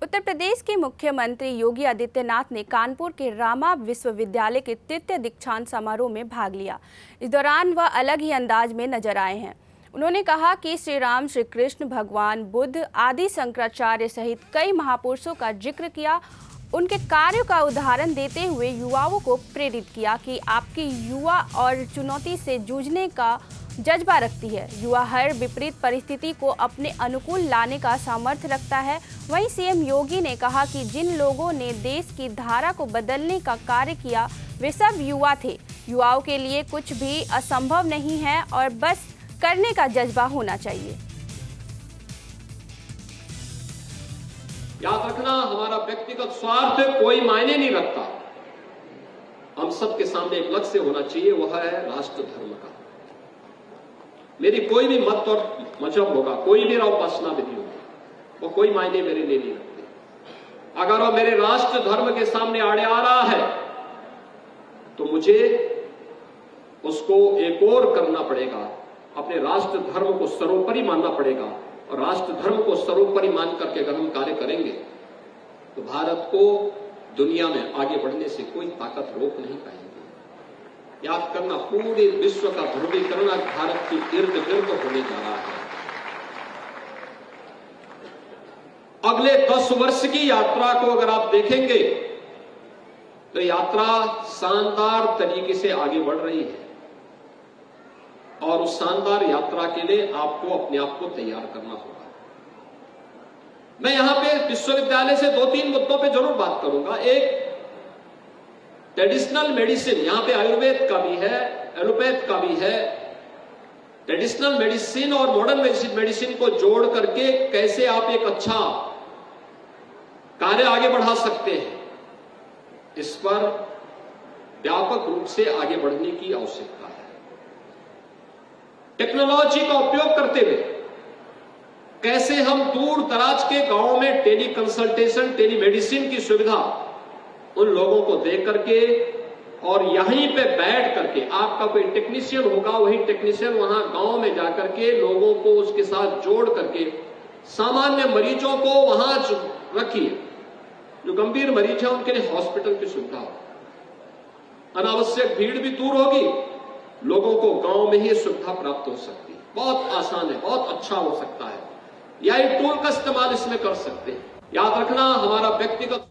उत्तर प्रदेश के मुख्यमंत्री योगी आदित्यनाथ ने कानपुर के रामा विश्वविद्यालय के तृतीय दीक्षांत समारोह में भाग लिया। इस दौरान वह अलग ही अंदाज में नजर आए हैं। उन्होंने कहा कि श्री राम, श्री कृष्ण, भगवान बुद्ध आदि शंकराचार्य सहित कई महापुरुषों का जिक्र किया। उनके कार्यों का उदाहरण देते हुए युवाओं को प्रेरित किया कि आपकी युवा और चुनौती से जूझने का जज्बा रखती है। युवा हर विपरीत परिस्थिति को अपने अनुकूल लाने का सामर्थ्य रखता है। वहीं सीएम योगी ने कहा कि जिन लोगों ने देश की धारा को बदलने का कार्य किया वे सब युवा थे। युवाओं के लिए कुछ भी असंभव नहीं है और बस करने का जज्बा होना चाहिए। याद रखना, हमारा व्यक्तिगत स्वार्थ कोई मायने नहीं रखता। हम सबके सामने एक लक्ष्य होना चाहिए, वह है राष्ट्र धर्म का। मेरी कोई भी मत और मजहब होगा, कोई भी उपासना विधि होगी, वो कोई मायने मेरे लिए नहीं रखते। अगर वो मेरे राष्ट्र धर्म के सामने आड़े आ रहा है तो मुझे उसको एक और करना पड़ेगा। अपने राष्ट्र धर्म को सर्वोपरि मानना पड़ेगा और राष्ट्र धर्म को सर्वोपरि मान करके अगर हम कार्य करेंगे तो भारत को दुनिया में आगे बढ़ने से कोई ताकत रोक नहीं पाएगी। याद करना, पूरे विश्व का ध्रुवीकरण भारत के इर्द गिर्द होने जा रहा है। अगले 10 वर्ष की यात्रा को अगर आप देखेंगे तो यात्रा शानदार तरीके से आगे बढ़ रही है और उस शानदार यात्रा के लिए आपको अपने आप को तैयार करना होगा। मैं यहां पे विश्वविद्यालय से 2-3 मुद्दों पे जरूर बात करूंगा। एक, ट्रेडिशनल मेडिसिन, यहां पे आयुर्वेद का भी है, एलोपैथ का भी है। ट्रेडिशनल मेडिसिन और मॉडर्न मेडिसिन को जोड़ करके कैसे आप एक अच्छा कार्य आगे बढ़ा सकते हैं, इस पर व्यापक रूप से आगे बढ़ने की आवश्यकता है। टेक्नोलॉजी का उपयोग करते हुए कैसे हम दूर दराज के गांवों में टेली कंसल्टेशन, टेली मेडिसिन की सुविधा उन लोगों को दे करके और यहीं पे बैठ करके, आपका कोई टेक्नीशियन होगा, वही टेक्नीशियन वहां गांव में जाकर के लोगों को उसके साथ जोड़ करके सामान्य मरीजों को वहां रखिए। जो गंभीर मरीज है उनके लिए हॉस्पिटल की सुविधा हो, अनावश्यक भीड़ भी दूर होगी, लोगों को गांव में ही सुविधा प्राप्त हो सकती है। बहुत आसान है, बहुत अच्छा हो सकता है। या टूल का इस्तेमाल इसमें कर सकते हैं। याद रखना, हमारा व्यक्तिगत